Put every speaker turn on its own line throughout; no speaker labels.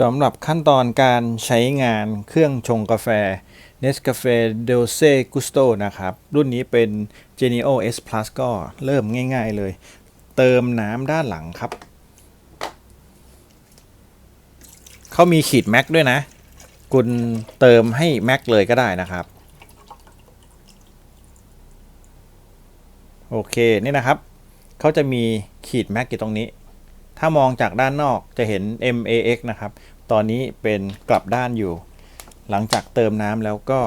สำหรับขั้นตอนการใช้งานเครื่องชงกาแฟ Nescafe Dolce Gusto นะครับรุ่นนี้เป็น Genio S Plus ก็เริ่มง่ายๆเลยเติมน้ำด้านหลังครับเขามีขีดแม็กด้วยนะคุณเติมให้แม็กเลยก็ได้นะครับโอเคนี่นะครับเขาจะมีขีดแม็กอยู่ตรงนี้ถ้ามองจากด้านนอกจะเห็น MAX นะครับตอนนี้เป็นกลับด้านอยู่หลังจากเติมน้ำแล้วก็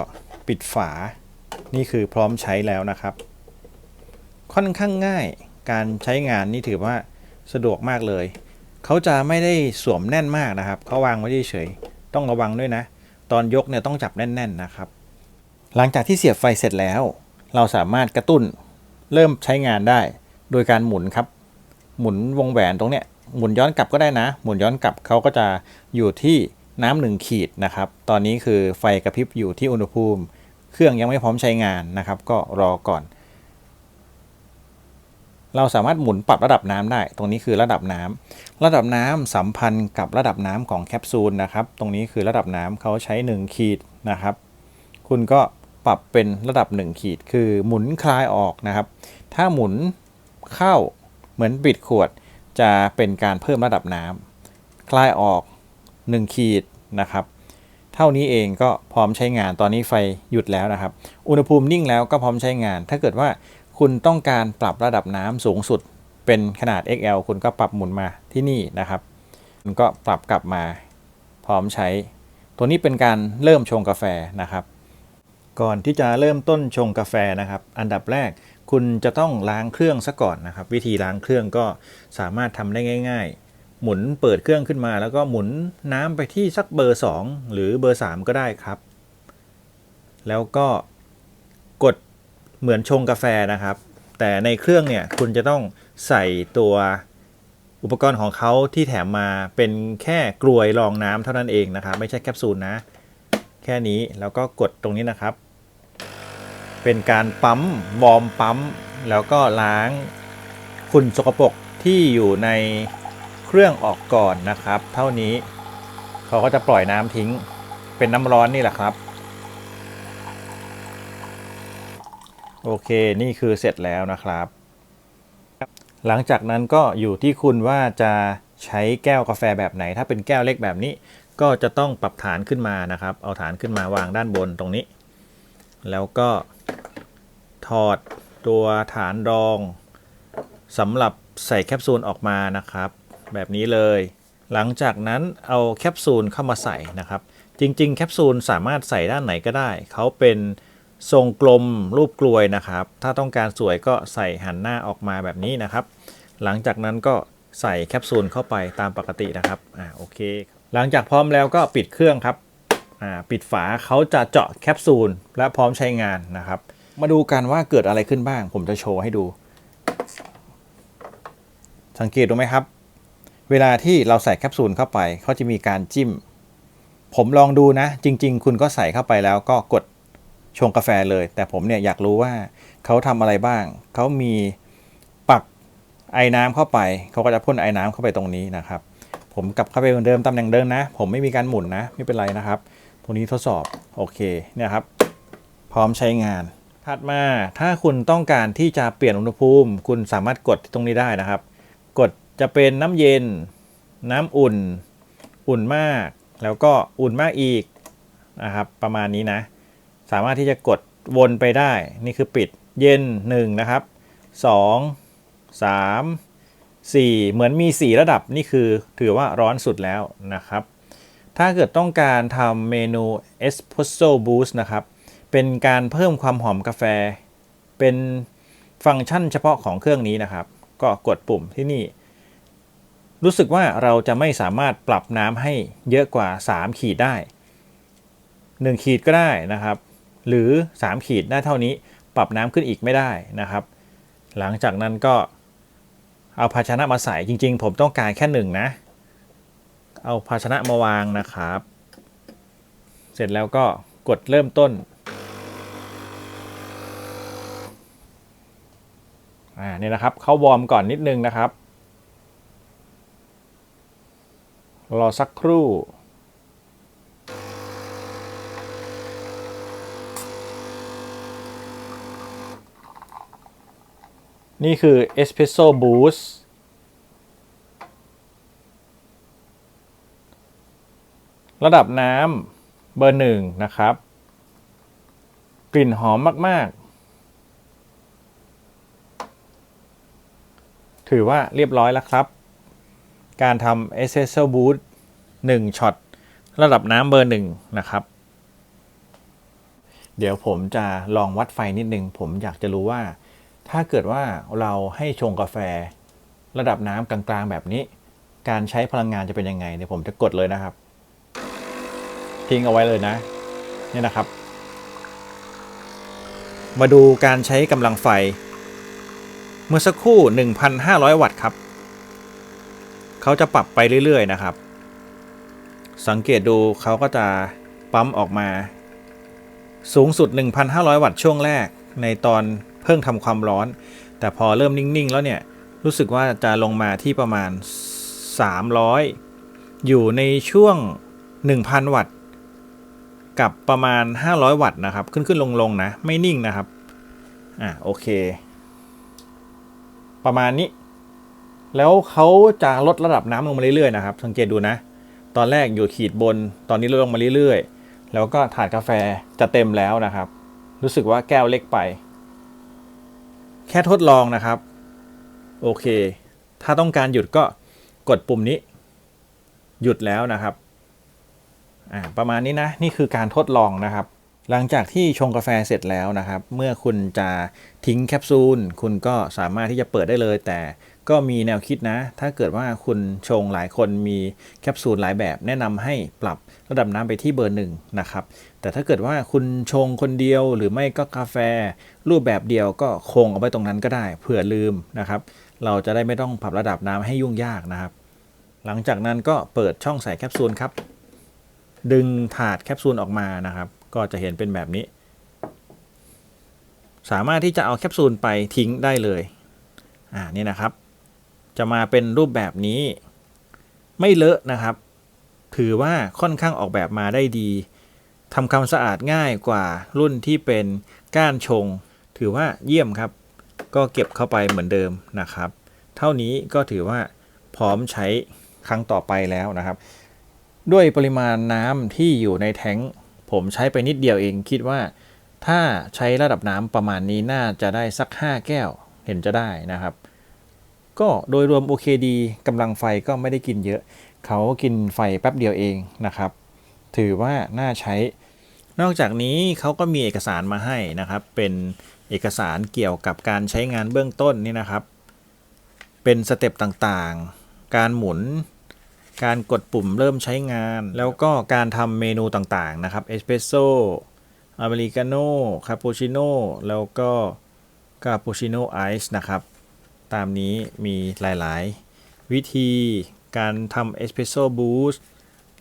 ปิดฝานี่คือพร้อมใช้แล้วนะครับค่อนข้างง่ายการใช้งานนี่ถือว่าสะดวกมากเลยเขาจะไม่ได้สวมแน่นมากนะครับเขาวางไว้เฉยๆต้องระวังด้วยนะตอนยกเนี่ยต้องจับแน่นๆนะครับหลังจากที่เสียบไฟเสร็จแล้วเราสามารถกระตุ้นเริ่มใช้งานได้โดยการหมุนครับหมุนวงแหวนตรงเนี้ยหมุนย้อนกลับก็ได้นะหมุนย้อนกลับเขาก็จะอยู่ที่น้ำ1 ขีดนะครับตอนนี้คือไฟกระพริบอยู่ที่อุณหภูมิเครื่องยังไม่พร้อมใช้งานนะครับก็รอก่อนเราสามารถหมุนปรับระดับน้ำได้ตรงนี้คือระดับน้ำสัมพันธ์กับระดับน้ำของแคปซูลนะครับตรงนี้คือระดับน้ำเขาใช้1 ขีดนะครับคุณก็ปรับเป็นระดับ1 ขีดคือหมุนคลายออกนะครับถ้าหมุนเข้าเหมือนปิดขวดจะเป็นการเพิ่มระดับน้ำคลายออก1 ขีดนะครับเท่านี้เองก็พร้อมใช้งานตอนนี้ไฟหยุดแล้วนะครับอุณหภูมินิ่งแล้วก็พร้อมใช้งานถ้าเกิดว่าคุณต้องการปรับระดับน้ำสูงสุดเป็นขนาด XL คุณก็ปรับหมุนมาที่นี่นะครับคุณก็ปรับกลับมาพร้อมใช้ตัวนี้เป็นการเริ่มชงกาแฟนะครับก่อนที่จะเริ่มต้นชงกาแฟนะครับอันดับแรกคุณจะต้องล้างเครื่องซะก่อนนะครับวิธีล้างเครื่องก็สามารถทำได้ง่ายๆหมุนเปิดเครื่องขึ้นมาแล้วก็หมุนน้ำไปที่สักเบอร์2หรือเบอร์3ก็ได้ครับแล้วก็กดเหมือนชงกาแฟนะครับแต่ในเครื่องเนี่ยคุณจะต้องใส่ตัวอุปกรณ์ของเขาที่แถมมาเป็นแค่กลวยรองน้ำเท่านั้นเองนะครับไม่ใช่แคปซูลนะแค่นี้แล้วก็กดตรงนี้นะครับเป็นการปั๊มวอร์มปั๊มแล้วก็ล้างฝุ่นสกปรกที่อยู่ในเครื่องออกก่อนนะครับเท่านี้เขาก็จะปล่อยน้ำทิ้งเป็นน้ำร้อนนี่แหละครับโอเคนี่คือเสร็จแล้วนะครับหลังจากนั้นก็อยู่ที่คุณว่าจะใช้แก้วกาแฟแบบไหนถ้าเป็นแก้วเล็กแบบนี้ก็จะต้องปรับฐานขึ้นมานะครับเอาฐานขึ้นมาวางด้านบนตรงนี้แล้วก็ถอดตัวฐานรองสำหรับใส่แคปซูลออกมานะครับแบบนี้เลยหลังจากนั้นเอาแคปซูลเข้ามาใส่นะครับจริงๆแคปซูลสามารถใส่ด้านไหนก็ได้เขาเป็นทรงกลมรูปกลวยนะครับถ้าต้องการสวยก็ใส่หันหน้าออกมาแบบนี้นะครับหลังจากนั้นก็ใส่แคปซูลเข้าไปตามปกตินะครับโอเคหลังจากพร้อมแล้วก็ปิดเครื่องครับปิดฝาเขาจะเจาะแคปซูลและพร้อมใช้งานนะครับมาดูกันว่าเกิดอะไรขึ้นบ้างผมจะโชว์ให้ดูสังเกตดูไหมครับเวลาที่เราใส่แคปซูลเข้าไปเขาจะมีการจิ้มผมลองดูนะจริงๆคุณก็ใส่เข้าไปแล้วก็กดชงกาแฟเลยแต่ผมเนี่ยอยากรู้ว่าเขาทำอะไรบ้างเขามีปักไอ้น้ำเข้าไปเขาก็จะพ่นไอ้น้ำเข้าไปตรงนี้นะครับผมกลับเข้าไปเหมือนเดิมตำแหน่งเดิมนะผมไม่มีการหมุนนะไม่เป็นไรนะครับตรงนี้ทดสอบโอเคเนี่ยครับพร้อมใช้งานถัดมาถ้าคุณต้องการที่จะเปลี่ยนอุณหภูมิคุณสามารถกดตรงนี้ได้นะครับกดจะเป็นน้ำเย็นน้ำอุ่นอุ่นมากแล้วก็อุ่นมากอีกนะครับประมาณนี้นะสามารถที่จะกดวนไปได้นี่คือปิดเย็น1นะครับ2 3 4เหมือนมี4ระดับนี่คือถือว่าร้อนสุดแล้วนะครับถ้าเกิดต้องการทำเมนู Espresso Boost นะครับเป็นการเพิ่มความหอมกาแฟเป็นฟังก์ชันเฉพาะของเครื่องนี้นะครับก็กดปุ่มที่นี่รู้สึกว่าเราจะไม่สามารถปรับน้ำให้เยอะกว่า3 ขีดได้1 ขีดก็ได้นะครับหรือ3 ขีดได้เท่านี้ปรับน้ำขึ้นอีกไม่ได้นะครับหลังจากนั้นก็เอาภาชนะมาใส่จริงๆผมต้องการแค่1นะเอาภาชนะมาวางนะครับเสร็จแล้วก็กดเริ่มต้นนี่นะครับเขาวอร์มก่อนนิดนึงนะครับรอสักครู่ นี่คือ Espresso Boost ระดับน้ำเบอร์ 1นะครับกลิ่นหอมมากๆถือว่าเรียบร้อยแล้วครับการทำ Espresso Boost 1ช็อตระดับน้ำเบอร์ 1นะครับเดี๋ยวผมจะลองวัดไฟนิดนึงผมอยากจะรู้ว่าถ้าเกิดว่าเราให้ชงกาแฟระดับน้ำกลางๆแบบนี้การใช้พลังงานจะเป็นยังไงเดี๋ยวผมจะกดเลยนะครับทิ้งเอาไว้เลยนะนี่นะครับมาดูการใช้กำลังไฟเมื่อสักครู่ 1,500 วัตต์ครับเขาจะปรับไปเรื่อยๆนะครับสังเกตดูเขาก็จะปั๊มออกมาสูงสุด 1,500 วัตต์ช่วงแรกในตอนเพิ่งทำความร้อนแต่พอเริ่มนิ่งๆแล้วเนี่ยรู้สึกว่าจะลงมาที่ประมาณ300อยู่ในช่วง 1,000 วัตต์กับประมาณ500 วัตต์นะครับขึ้นลงนะไม่นิ่งนะครับโอเคประมาณนี้แล้วเขาจะลดระดับน้ำลงมาเรื่อยๆนะครับสังเกตดูนะตอนแรกอยู่ขีดบนตอนนี้ลดลงมาเรื่อยๆแล้วก็ถาดกาแฟจะเต็มแล้วนะครับรู้สึกว่าแก้วเล็กไปแค่ทดลองนะครับโอเคถ้าต้องการหยุดก็กดปุ่มนี้หยุดแล้วนะครับประมาณนี้นะนี่คือการทดลองนะครับหลังจากที่ชงกาแฟเสร็จแล้วนะครับเมื่อคุณจะทิ้งแคปซูลคุณก็สามารถที่จะเปิดได้เลยแต่ก็มีแนวคิดนะถ้าเกิดว่าคุณชงหลายคนมีแคปซูลหลายแบบแนะนำให้ปรับระดับน้ำไปที่เบอร์ 1นะครับแต่ถ้าเกิดว่าคุณชงคนเดียวหรือไม่ก็กาแฟรูปแบบเดียวก็คงเอาไว้ตรงนั้นก็ได้เผื่อลืมนะครับเราจะได้ไม่ต้องปรับระดับน้ำให้ยุ่งยากนะครับหลังจากนั้นก็เปิดช่องใส่แคปซูลครับดึงถาดแคปซูลออกมานะครับก็จะเห็นเป็นแบบนี้สามารถที่จะเอาแคปซูลไปทิ้งได้เลยนี่นะครับจะมาเป็นรูปแบบนี้ไม่เลอะนะครับถือว่าค่อนข้างออกแบบมาได้ดีทำความสะอาดง่ายกว่ารุ่นที่เป็นก้านชงถือว่าเยี่ยมครับก็เก็บเข้าไปเหมือนเดิมนะครับเท่านี้ก็ถือว่าพร้อมใช้ครั้งต่อไปแล้วนะครับด้วยปริมาณน้ำที่อยู่ในแท้งผมใช้ไปนิดเดียวเองคิดว่าถ้าใช้ระดับน้ำประมาณนี้น่าจะได้สัก5แก้วเห็นจะได้นะครับก็โดยรวมโอเคดีกำลังไฟก็ไม่ได้กินเยอะเขากินไฟแป๊บเดียวเองนะครับถือว่าน่าใช้นอกจากนี้เขาก็มีเอกสารมาให้นะครับเป็นเอกสารเกี่ยวกับการใช้งานเบื้องต้นนี่นะครับเป็นสเต็ปต่างๆการหมุนการกดปุ่มเริ่มใช้งานแล้วก็การทำเมนูต่างๆนะครับเอสเปรสโซ่อเมริกาโน่คาปูชิโน่แล้วก็คาปูชิโน่ไอซ์นะครับตามนี้มีหลายๆวิธีการทำเอสเปรสโซ่บูสต์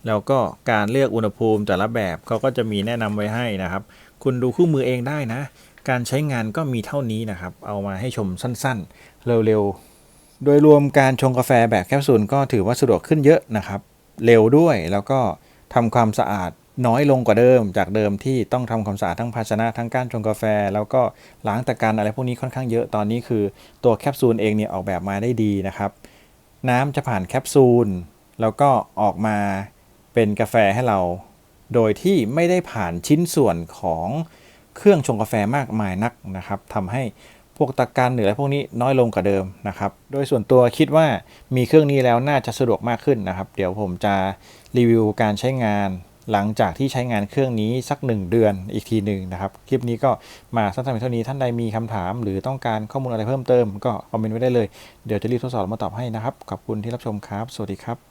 แล้วก็การเลือกอุณหภูมิแต่ละแบบเขาก็จะมีแนะนำไว้ให้นะครับคุณดูคู่มือเองได้นะการใช้งานก็มีเท่านี้นะครับเอามาให้ชมสั้นๆเร็วๆโดยรวมการชงกาแฟแบบแคปซูลก็ถือว่าสะดวกขึ้นเยอะนะครับเร็วด้วยแล้วก็ทำความสะอาดน้อยลงกว่าเดิมจากเดิมที่ต้องทำความสะอาดทั้งภาชนะทั้งก้านชงกาแฟแล้วก็ล้างตะกันอะไรพวกนี้ค่อนข้างเยอะตอนนี้คือตัวแคปซูลเองเนี่ยออกแบบมาได้ดีนะครับน้ำจะผ่านแคปซูลแล้วก็ออกมาเป็นกาแฟให้เราโดยที่ไม่ได้ผ่านชิ้นส่วนของเครื่องชงกาแฟมากมายนักนะครับทำให้พวกตะกันหรืออะไรพวกนี้น้อยลงกว่าเดิมนะครับโดยส่วนตัวคิดว่ามีเครื่องนี้แล้วน่าจะสะดวกมากขึ้นนะครับเดี๋ยวผมจะรีวิวการใช้งานหลังจากที่ใช้งานเครื่องนี้สัก1เดือนอีกทีหนึ่งนะครับคลิปนี้ก็มาสั้นๆเท่านี้ท่านใดมีคำถามหรือต้องการข้อมูลอะไรเพิ่มเติมก็คอมเมนต์ไว้ได้เลยเดี๋ยวจะรีบทดสอบมาตอบให้นะครับขอบคุณที่รับชมครับสวัสดีครับ